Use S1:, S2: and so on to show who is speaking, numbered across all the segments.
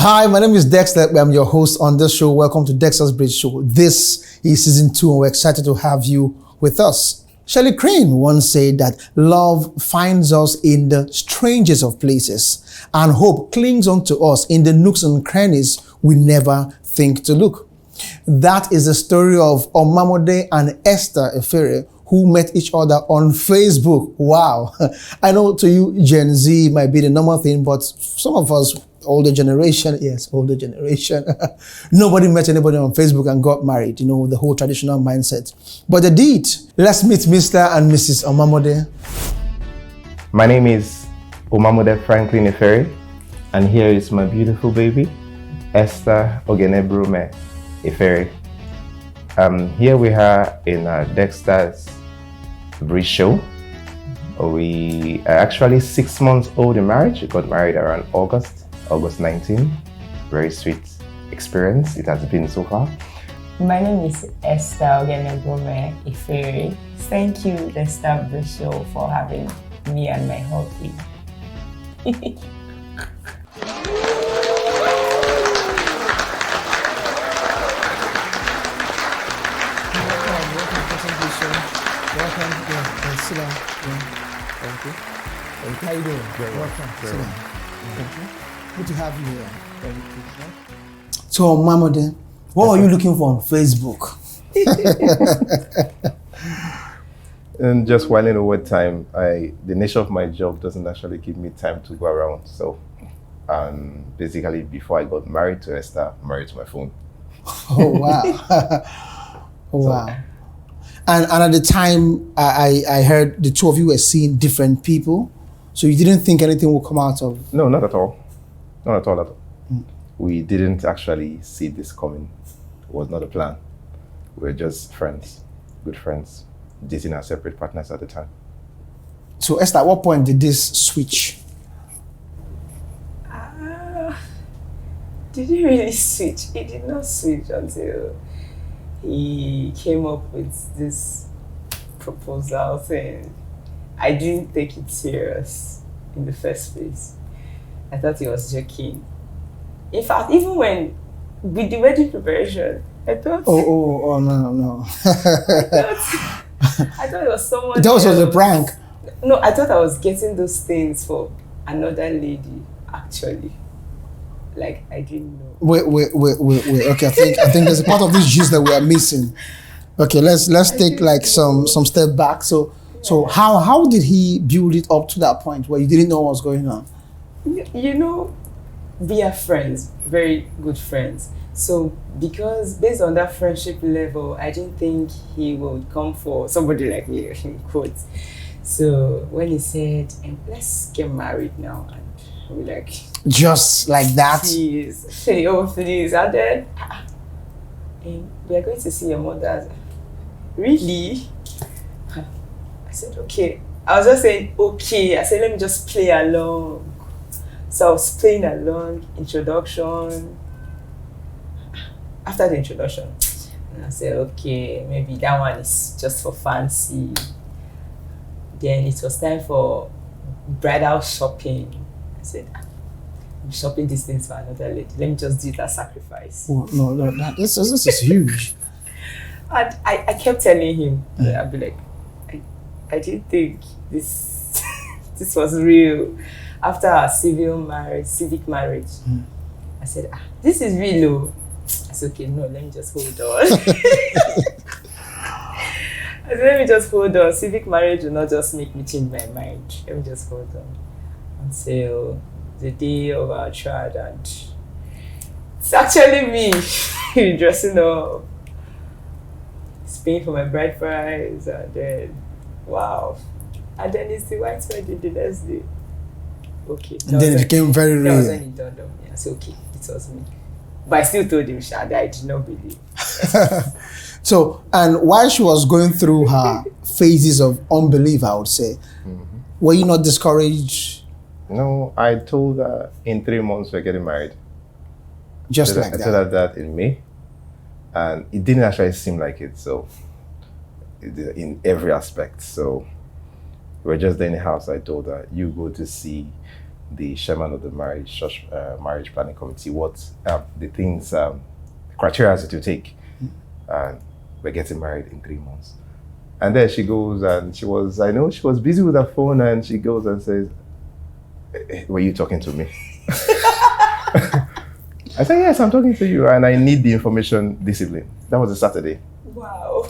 S1: Hi, my name is Dexter. I'm your host on this show. Welcome to Dexter's Dbshow. This is season 2 and we're excited to have you with us. Shirley Crane once said that love finds us in the strangest of places and hope clings onto us in the nooks and crannies we never think to look. That is the story of Omamode and Esther Efere, who met each other on Facebook. Wow. I know to you, Gen Z, it might be the normal thing, but some of us, older generation, nobody met anybody on Facebook and got married, the whole traditional mindset. But they did. Let's meet Mr. and Mrs. Omamode.
S2: My name is Omamode Franklin Efere, and here is my beautiful baby, Esther Ogenebrume Efere. Here we are in Dexter's Dbshow. We are actually 6 months old in marriage. We got married around August 19. Very sweet experience it has been so far.
S3: My name is Esther Ogenebrume Efere. Thank you, Dbshow, for having me and my hubby.
S1: Welcome. Sit down. Thank you. How you doing? Welcome. Sit down. Thank you. Good to have you here. Thank you. So, Omamode, what are you looking for on Facebook?
S2: And just while in overtime, the nature of my job doesn't actually give me time to go around. So, basically, before I got married to Esther, I'm married to my phone.
S1: Oh wow! Wow! And at the time, I heard the two of you were seeing different people, so you didn't think anything would come out of?
S2: No, not at all. Not at all. We didn't actually see this coming. It was not a plan. We were just friends, good friends, dating our separate partners at the time.
S1: So Esther, at what point did this switch?
S3: Did he really switch? He did not switch until he came up with this proposal thing. I didn't take it serious in the first place. I thought he was joking. In fact, even when with the wedding preparation, I thought
S1: no.
S3: I thought it was someone
S1: That was a prank.
S3: No, I thought I was getting those things for another lady, actually. Like, I didn't know.
S1: Wait. Okay, I think there's a part of this gist that we are missing. Okay, let's take like some step back. So how did he build it up to that point where you didn't know what was going on?
S3: We are friends, very good friends. So because based on that friendship level, I didn't think he would come for somebody like me, in quotes. So when he said, let's get married now, and we're like,
S1: just like that?
S3: Please, please. And then we are going to see your mother. Really? I said, okay. I was just saying, okay. I said, let me just play along. So I was playing along, introduction. After the introduction, and I said, okay, maybe that one is just for fancy. Then it was time for bridal shopping. I said, I'm shopping these things for another lady. Let me just do it as sacrifice.
S1: Oh, no, this is huge.
S3: And I kept telling him, I'd be like, I didn't think this this was real. After our civic marriage, I said, this is real. I said, okay, no, let me just hold on. I said, let me just hold on. Civic marriage will not just make me change my mind. Let me just hold on until the day of our child, and it's actually me dressing up, paying for my bride price, and then wow, and then it's the white wedding the next day. Okay,
S1: and then it became very real.
S3: That was when it dawned on me. I said, okay, it was me. But I still told him that I did not believe.
S1: So, and while she was going through her phases of unbelief, I would say, were you not discouraged?
S2: No, I told her in 3 months we're getting married.
S1: Just like that?
S2: I told her that in May. And it didn't actually seem like it, so in every aspect. So we're just there in the house. I told her, you go to see the chairman of the marriage planning committee what the things, criteria to take. And we're getting married in 3 months. And then she goes and she was busy with her phone, and she goes and says, were you talking to me? I said, yes, I'm talking to you, and I need the information this evening. That was a Saturday.
S3: Wow.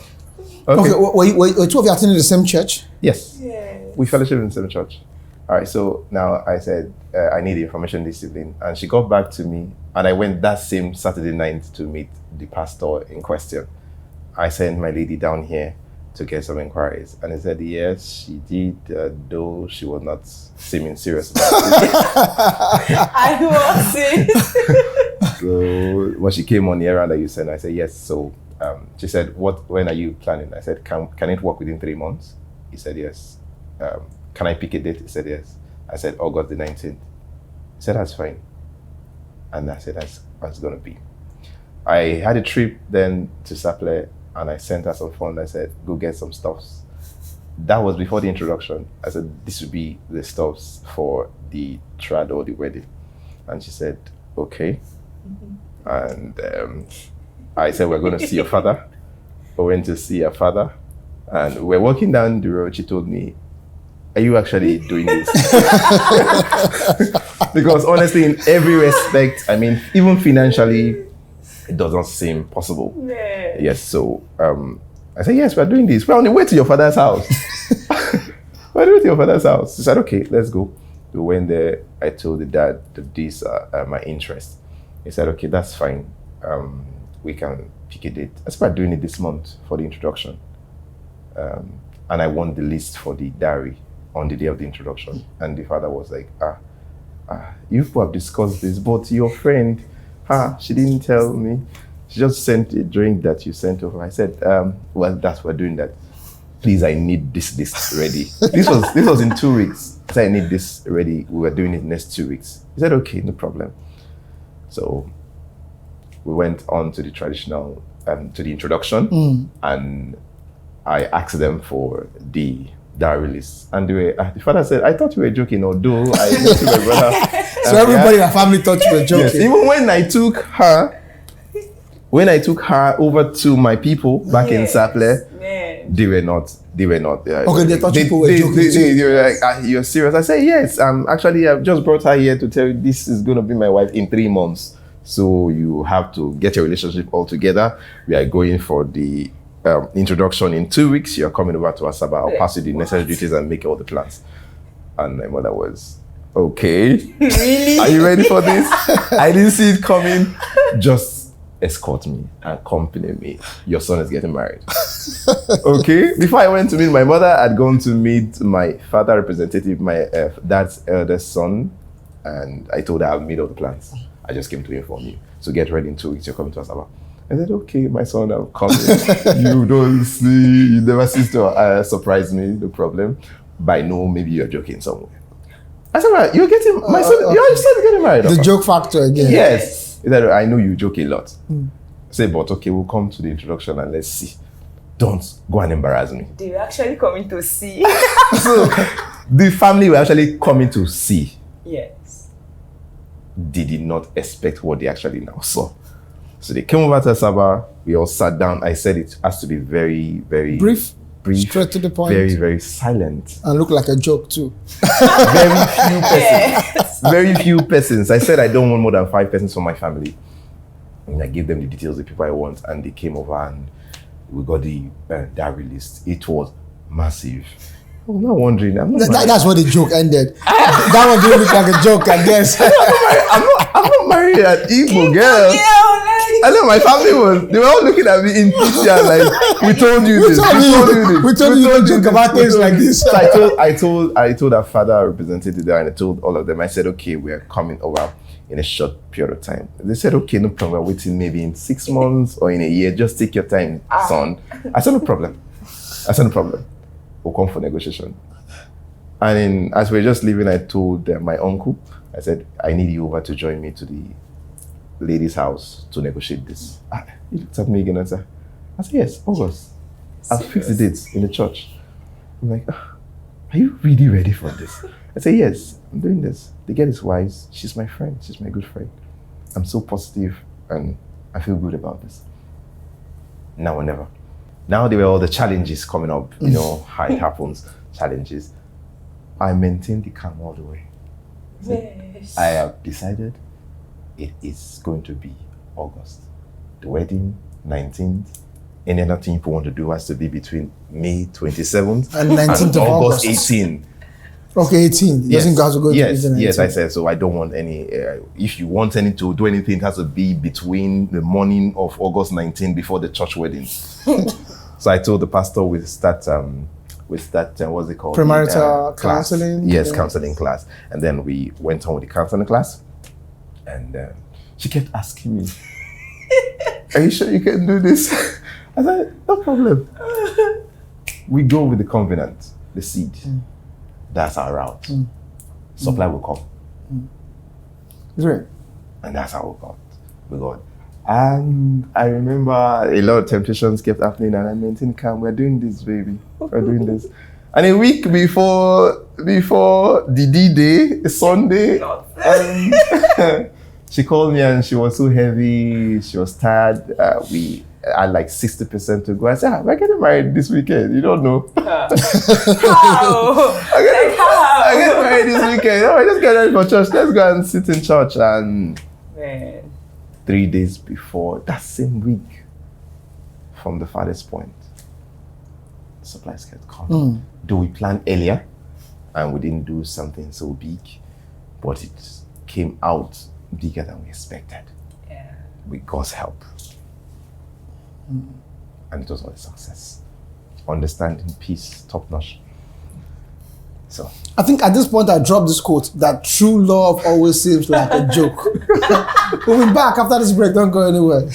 S1: Okay, were two of you attending the same church?
S2: Yes.
S3: Yes.
S2: We fellowship in the same church. All right, so now I said, I need the information this evening. And she got back to me, and I went that same Saturday night to meet the pastor in question. I sent my lady down here to get some inquiries. And he said, yes, she did, though she was not seeming serious about it.
S3: I was it.
S2: So when she came on the errand that you sent, I said, yes. So she said, when are you planning? I said, can it work within 3 months? He said, yes. Can I pick a date? He said, yes. I said, August the 19th. He said, that's fine. And I said, that's going to be. I had a trip then to Saple, and I sent her some funds. I said, go get some stuffs. That was before the introduction. I said, this would be the stuffs for the trad or the wedding. And she said, okay. And I said, we're going to see your father. We went to see her father. And we're walking down the road. She told me, are you actually doing this? Because honestly, in every respect, I mean, even financially, it doesn't seem possible.
S3: Yeah.
S2: Yes, so I said, yes, we're doing this. We're on the way to your father's house. We're on the way to your father's house. She said, okay, let's go. We went there. I told the dad that these are my interests. He said, okay, that's fine. We can pick a date. I said, we're doing it this month for the introduction. And I want the list for the diary on the day of the introduction. And the father was like, you people have discussed this, but your friend, she didn't tell me. She just sent a drink that you sent over. I said, well, we're doing that. Please, I need this list ready. This was in 2 weeks. I said, I need this ready. We were doing it next 2 weeks. He said, okay, no problem. So we went on to the traditional, to the introduction, and I asked them for the diary list. And the father said, I thought you were joking, although I went to my brother.
S1: So everybody in the family thought you were joking.
S2: Yes, even when I took her over to my people back in Saple, they were not.
S1: Okay, they thought people were joking.
S2: They were like, you're serious? I said, yes. Actually, I've just brought her here to tell you this is going to be my wife in 3 months. So you have to get your relationship all together. We are going for the introduction in 2 weeks. You're coming over to Asaba. I'll pass you the necessary duties and make all the plans. And my mother was, okay.
S3: Really?
S2: Are you ready for this? I didn't see it coming. Just escort me, accompany me. Your son is getting married. Okay. Before I went to meet my mother, I'd gone to meet my father representative, my dad's eldest son, and I told her I've made all the plans. I just came to inform you. So get ready in 2 weeks. You're coming to Asaba. I said, okay, my son, I'm coming. You don't see, you never cease to surprise me. No problem. But I know maybe you're joking somewhere. I said, right, you're getting my son. Your son is getting married.
S1: The joke factor again.
S2: Yes. He said, I know you joke a lot. I said, but okay, we'll come to the introduction and let's see. Don't go and embarrass me.
S3: They were actually coming to see.
S2: So the family were actually coming to see.
S3: Yes.
S2: They did not expect what they actually now saw. So they came over to Asaba. We all sat down. I said it has to be very, very
S1: brief, straight to the point,
S2: very, very silent,
S1: and look like a joke too.
S2: Very few persons. Very few persons. I said I don't want more than 5 persons from my family, and I gave them the details, the people I want, and they came over and we got the diary list. It was massive. I'm not wondering.
S1: That's where the joke ended. That one didn't look like a joke, I guess.
S2: I'm not married an Igbo girl. I know my family they were all looking at me in picture like, we told you this.
S1: We told you to joke about things like this.
S2: So I told our father representative there, and I told all of them. I said, okay, we're coming over in a short period of time. They said, okay, no problem. We're waiting maybe in 6 months or in a year. Just take your time, son. I said, no problem. We'll come for negotiation. And as we were just leaving, I told my uncle, I said, I need you over to join me to the lady's house to negotiate this. He looked at me again and said, yes, August. I'll fix the dates in the church. I'm like, are you really ready for this? I say, yes, I'm doing this. The girl is wise. She's my friend. She's my good friend. I'm so positive and I feel good about this. Now or never. Now there were all the challenges coming up, you know, how it happens, challenges. I maintained the calm all the way.
S3: Yes.
S2: I have decided it is going to be August. The wedding, 19th. Any other thing people want to do has to be between May 27th
S1: And 19th of
S2: August
S1: August.
S2: 18th.
S1: Okay, 18. It doesn't have to go to
S2: Yes,
S1: 18.
S2: yes, I said so. I don't want any. If you want any to do anything, it has to be between the morning of August 19 before the church wedding. So I told the pastor we start what's it called?
S1: Premarital
S2: class.
S1: counseling.
S2: Yes,
S1: Yes.
S2: counseling class. And then we went on with the counseling class, and she kept asking me, "Are you sure you can do this?" I said, "No problem." We go with the covenant, the seed. That's our route. Supply will come.
S1: Great.
S2: And that's how we got with God. And I remember a lot of temptations kept happening, and I maintained calm. We're doing this, baby. We're doing this. And a week before the D-Day, Sunday, she called me and she was so heavy. She was tired. We had like 60% to go. I said, we're getting married this weekend. You don't know.
S3: How?
S2: I get married this weekend. Oh, I just get ready for church. Let's go and sit in church. And
S3: Man.
S2: 3 days before that same week, from the farthest point, supplies kept coming. Do we plan earlier? And we didn't do something so big, but it came out bigger than we expected.
S3: Yeah.
S2: With God's help. And it was all a success. Understanding, peace, top notch. So
S1: I think at this point I dropped this quote that true love always seems like a joke. We'll be back after this break. Don't go anywhere.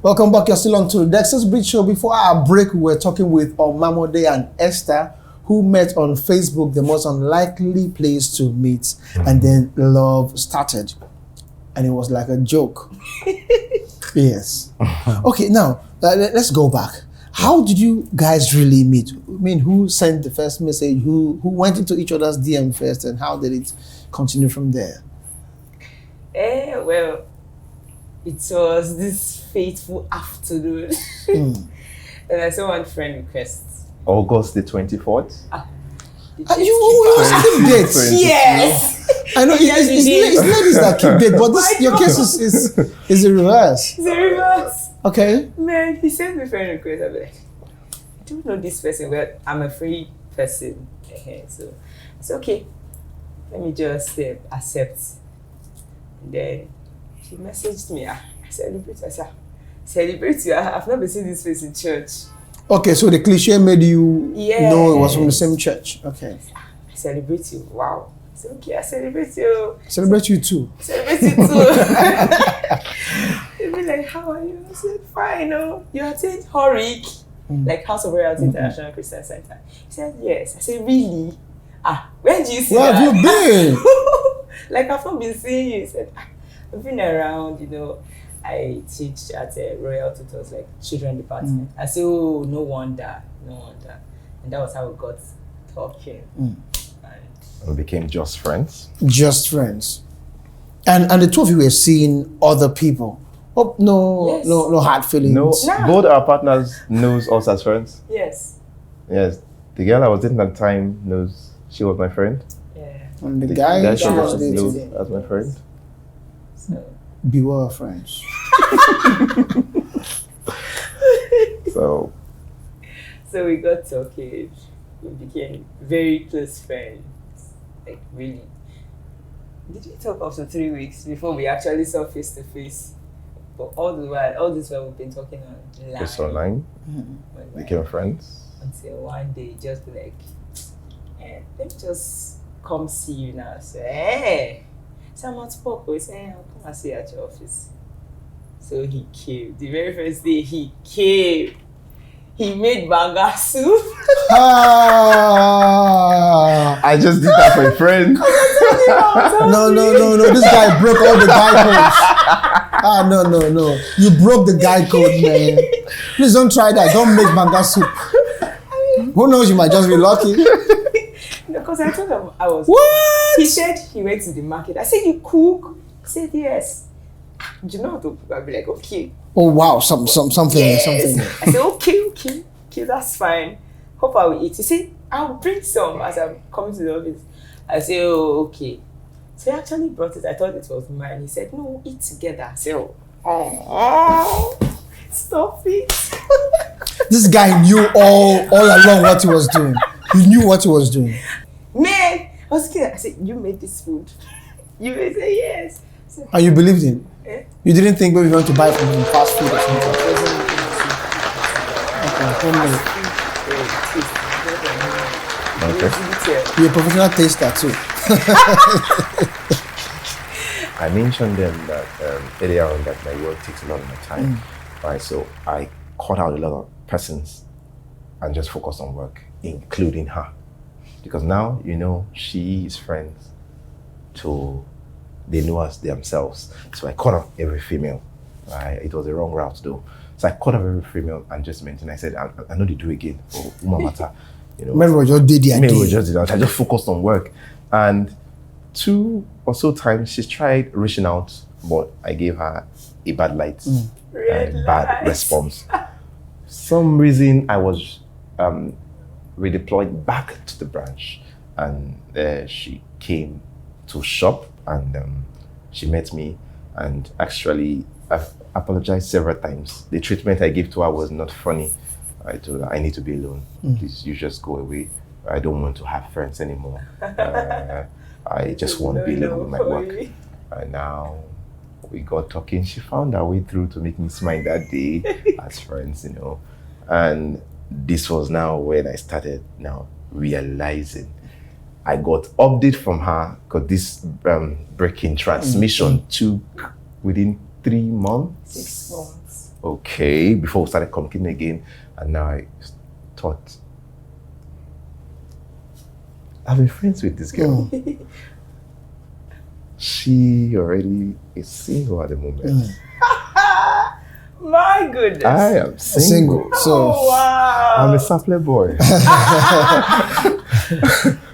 S1: Welcome back. You're still on to the Dbshow. Before our break, we were talking with Omamode and Esther, who met on Facebook, the most unlikely place to meet, and then love started. And it was like a joke. Yes. Okay, now, let's go back. How did you guys really meet? I mean, who sent the first message? Who went into each other's DM first, and how did it continue from there?
S3: Well, it was this fateful afternoon. And I saw one friend request.
S2: August the 24th.
S1: You keep dates.
S3: Yes!
S1: I know it's ladies that keep dates, but this, your case is the reverse.
S3: It's a reverse.
S1: Okay.
S3: Man, he sent me friend request. I'm like, I don't know this person, but I'm a free person. So it's okay. Let me just accept. And then he messaged me. I celebrate. I said, celebrate you. I've never seen this face in church.
S1: Okay, so the cliche made you know it was from the same church. Okay.
S3: I celebrate you. Wow. I said, okay, I celebrate you.
S1: Celebrate you too.
S3: Celebrate you too. He'd be like, how are you? I said, fine. Oh, you attend Horik, like House of Royalty International Christian Center. He said, yes. I said, really? Where do you see
S1: Where
S3: that?
S1: have you been?
S3: Like, I've not been seeing you. He said, I've been around, I teach at a Royal Tutors, like children department. I said, oh, no wonder. And that was how we got talking. And
S2: We became just friends.
S1: Just friends. And the two of you were seeing other people. Oh, no hard feelings.
S2: No, both our partners knows us as friends.
S3: yes.
S2: Yes, the girl I was dating at the time knows she was my friend.
S3: Yeah.
S1: And the guy
S2: That
S1: she
S2: she
S1: was
S2: was
S1: dating.
S2: knows as my friend.
S3: So
S1: Beware of friends.
S3: So we got talking. We became very close friends. Like, really. Did we talk up to 3 weeks before we actually saw face to face? But all this while we've been talking online.
S2: Just online, became friends.
S3: Until one day, just be like, let me just come see you now. So, hey, someone spoke. We say, I'll come and see you at your office. So he came. The very first day he came, he made banga soup.
S1: Ah,
S2: I I just did that for a friend.
S1: No. This guy broke all the guy codes. No. You broke the guy code, man. Please don't try that. Don't make banga soup. Who knows? You might just be lucky.
S3: No, because I told him I was.
S1: What?
S3: He said he went to the market. I said, you cook? He said, yes. Do you know how to cook? I'll be like, okay.
S1: Oh wow, something.
S3: Yes.
S1: Something.
S3: I said, okay, that's fine. Hope I will eat. He said, I'll bring some as I'm coming to the office. I said, oh, okay. So he actually brought it. I thought it was mine. He said, no, eat together. I said, oh, stop it.
S1: This guy knew all along what he was doing. He knew what he was doing.
S3: Man, I was kidding. I said, you made this food. You may say yes. So,
S1: And you believed him?
S3: eh?
S1: You didn't think maybe you want to buy from him fast food or something? Okay, homemade. You're a professional taster too.
S2: I mentioned them that earlier on that my work takes a lot of my time, right? So I cut out a lot of persons and just focus on work, including her, because now she is friends to they know us themselves. So I cut off every female. Right? It was the wrong route though. So I cut off every female and just mentioned. I said, I know they do again. Oh, matter.
S1: Maybe we just did that.
S2: I just focused on work, and 2 or so times she's tried reaching out, but I gave her a bad light and bad response. Some reason I was redeployed back to the branch, and she came to shop and she met me, and actually I've apologized several times. The treatment I gave to her was not funny. I told her, I need to be alone. Please, you just go away. I don't want to have friends anymore. I just want to be alone with my work. And now we got talking. She found her way through to make me smile that day as friends, And this was now when I started now realizing. I got update from her because this breaking transmission took within 3 months.
S3: 6 months.
S2: Okay, before we started communicating again. And now I thought, I've been friends with this girl. She already is single at the moment.
S3: My goodness.
S2: I am single.
S1: So
S3: wow.
S2: I'm a sapler boy.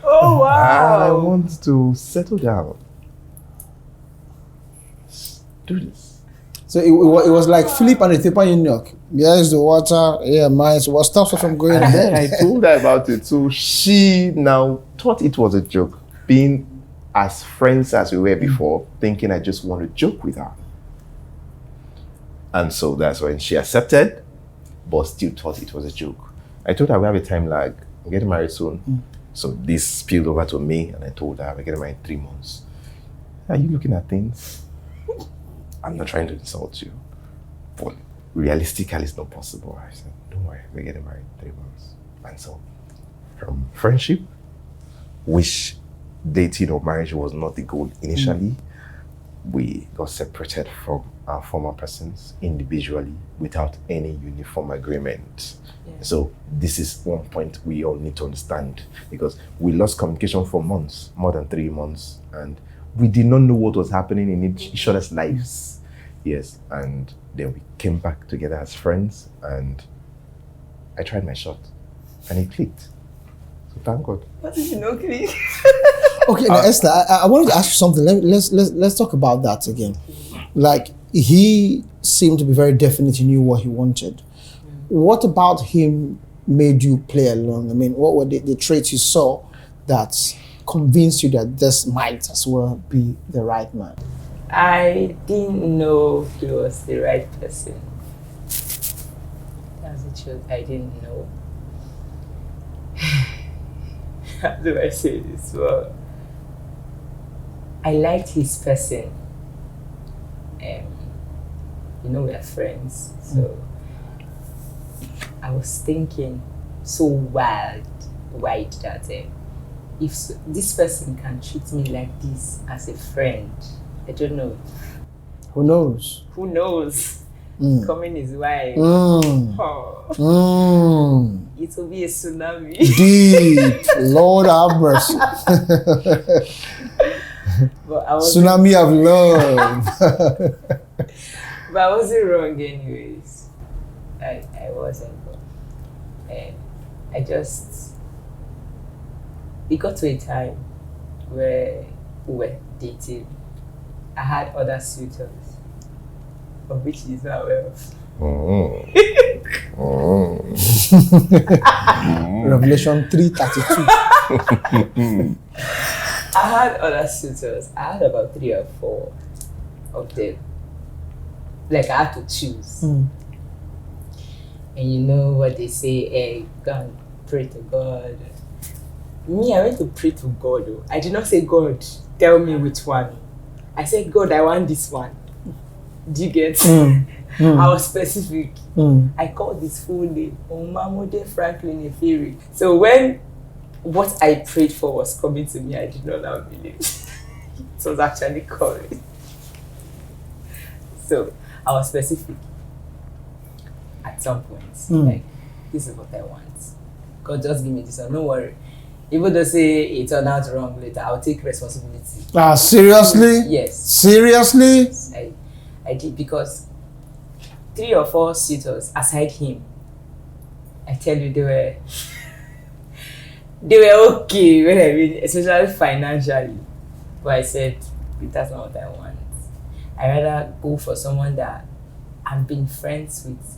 S3: Oh wow.
S2: I want to settle down. Let's do this.
S1: So it was like Philip and the Ethiopian eunuch. Here's the water, mine. So what stops us from going there?
S2: I told her about it. So she now thought it was a joke. Being as friends as we were before, thinking I just want to joke with her. And so that's when she accepted, but still thought it was a joke. I told her we have a time lag. I'm getting married soon. So this spilled over to me, and I told her we're getting married in 3 months. Are you looking at things? I'm not trying to insult you, but realistically, it's not possible. I said, don't worry, we're getting married in 3 months. And so, from friendship, which dating or marriage was not the goal initially, we got separated from our former persons individually without any uniform agreement. Yeah. So this is one point we all need to understand, because we lost communication for months, more than 3 months, and we did not know what was happening in each other's lives. Yes, and then we came back together as friends, and I tried my shot, and it clicked. So thank God.
S3: What did you know, click?
S1: Okay, now Esther, I wanted to ask you something. Let's talk about that again. Like, he seemed to be very definite. He knew what he wanted. What about him made you play along? I mean, what were the traits you saw that convinced you that this might as well be the right man?
S3: I didn't know he was the right person. That's the truth. I didn't know. How do I say this? Well, I liked his person. We are friends, so I was thinking so wide that if this person can treat me like this as a friend, I don't know.
S1: Who knows?
S3: Who knows? coming his wife.
S1: Mm.
S3: Oh,
S1: Mm.
S3: it will be a tsunami.
S1: Deep. Lord have mercy.
S3: But I was
S1: Tsunami of love.
S3: But I wasn't wrong anyways. I wasn't wrong. And I just, it got to a time where we were dating. I had other suitors, of which he's not aware of.
S1: Revelation 3:32.
S3: I had other suitors. I had about 3 or 4 of them. Like I had to choose. And you know what they say, hey, go and pray to God. Me, I went to pray to God. Though. I did not say, God, tell me which one. I said, God, I want this one. Do you get? I was specific. I called his full name, Omamode Franklin Efiri. So when what I prayed for was coming to me, I did not now believe. It was actually coming. So I was specific at some point. Like, this is what I want. God, just give me this one. No worry. Even though say it turned out wrong later, I'll take responsibility.
S1: Seriously?
S3: Yes.
S1: Seriously?
S3: I did, because 3 or 4 suitors aside him, I tell you, they were okay when I mean, especially financially. But I said, that's not what I want. I rather go for someone that I'm being friends with,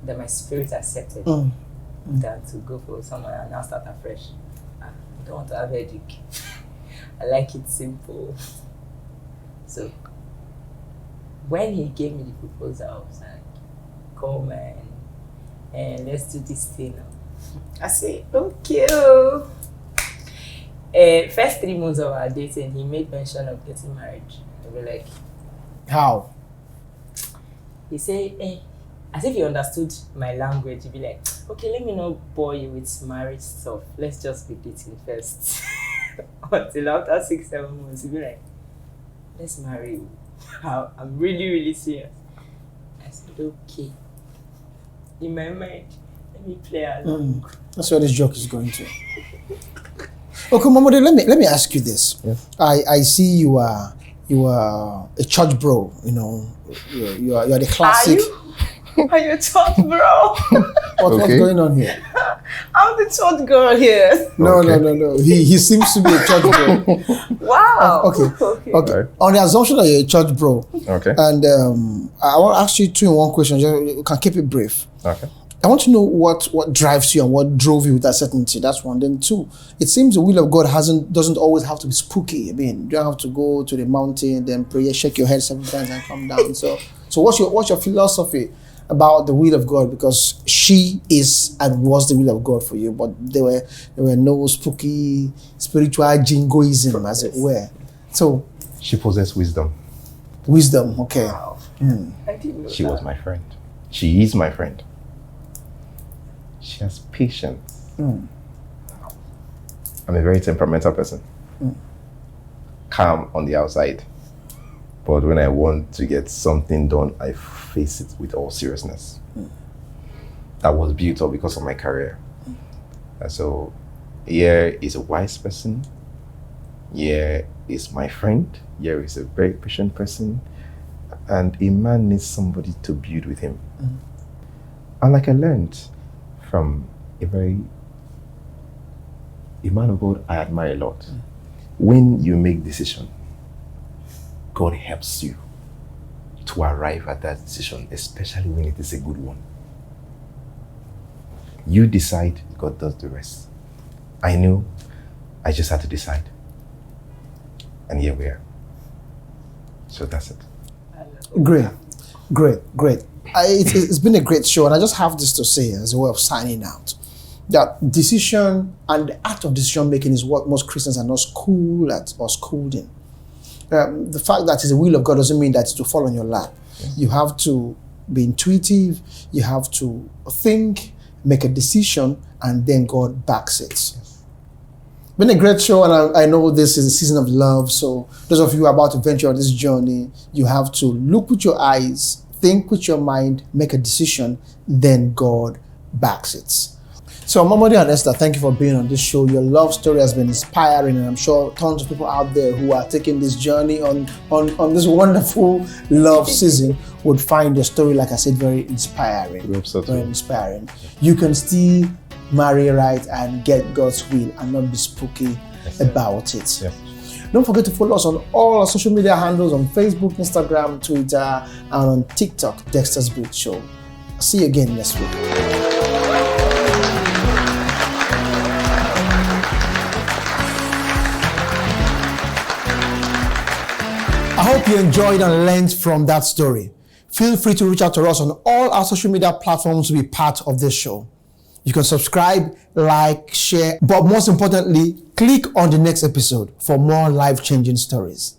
S3: that my spirit accepted, than to go for someone and now start afresh. I don't want to have a headache. I like it simple. So when he gave me the proposal, I was like, come man, and let's do this thing now. I said, okay. First 3 months of our dating, he made mention of getting married. I was like,
S1: how?
S3: He said, as if he understood my language, he'd be like, okay, let me not bore you with marriage stuff. Let's just be dating first. Until after 6-7 months, he'd be like, let's marry you. I'm really, really serious. I said, okay. In my mind, let me play along.
S1: That's where this joke is going to. Okay, Mamode, let me ask you this.
S2: Yes.
S1: I see you are a church bro. You know, you are the classic.
S3: Are you a church bro?
S1: What's going on here?
S3: I'm the church girl here.
S1: No. He seems to be a church bro.
S3: Wow.
S1: Okay. On the assumption that you're a church bro.
S2: Okay.
S1: And I want to ask you 2 in 1 question. You can keep it brief.
S2: Okay.
S1: I want to know what drives you and what drove you with that certainty. That's 1. Then 2, it seems the will of God doesn't always have to be spooky. I mean, you don't have to go to the mountain, then pray, shake your head 7 times and come down. So what's your philosophy about the will of God? Because she is and was the will of God for you, but there were no spooky spiritual jingoism, as it were. So
S2: She possessed wisdom.
S1: wisdom, okay.
S3: Wow. I didn't know
S2: She
S3: that.
S2: was my friend. She is my friend. She has patience. I'm a very temperamental person. Calm on the outside. But when I want to get something done, I face it with all seriousness. That was built up because of my career. And so here is a wise person. Here is my friend. Here is a very patient person. And a man needs somebody to build with him. And like I learned from a man of God I admire a lot. When you make decision, God helps you to arrive at that decision, especially when it is a good one. You decide, God does the rest. I knew, I just had to decide. And here we are. So that's it.
S1: Great. It's been a great show, and I just have this to say as a way of signing out. That decision and the act of decision making is what most Christians are not schooled at or schooled in. The fact that it's the will of God doesn't mean that it's to fall on your lap. Yes. You have to be intuitive, you have to think, make a decision, and then God backs it. Yes. Been a great show, and I know this is a season of love, so those of you who are about to venture on this journey, you have to look with your eyes, think with your mind, make a decision, then God backs it. So Mamodi and Esther, thank you for being on this show. Your love story has been inspiring, and I'm sure tons of people out there who are taking this journey on this wonderful love season would find your story, like I said, very inspiring.
S2: We hope so too.
S1: Very inspiring. You can still marry right and get God's will and not be spooky about it.
S2: Yes.
S1: Don't forget to follow us on all our social media handles on Facebook, Instagram, Twitter, and on TikTok, Dexter's Bridge Show. See you again next week. I hope you enjoyed and learned from that story. Feel free to reach out to us on all our social media platforms to be part of this show. You can subscribe, like, share, but most importantly, click on the next episode for more life-changing stories.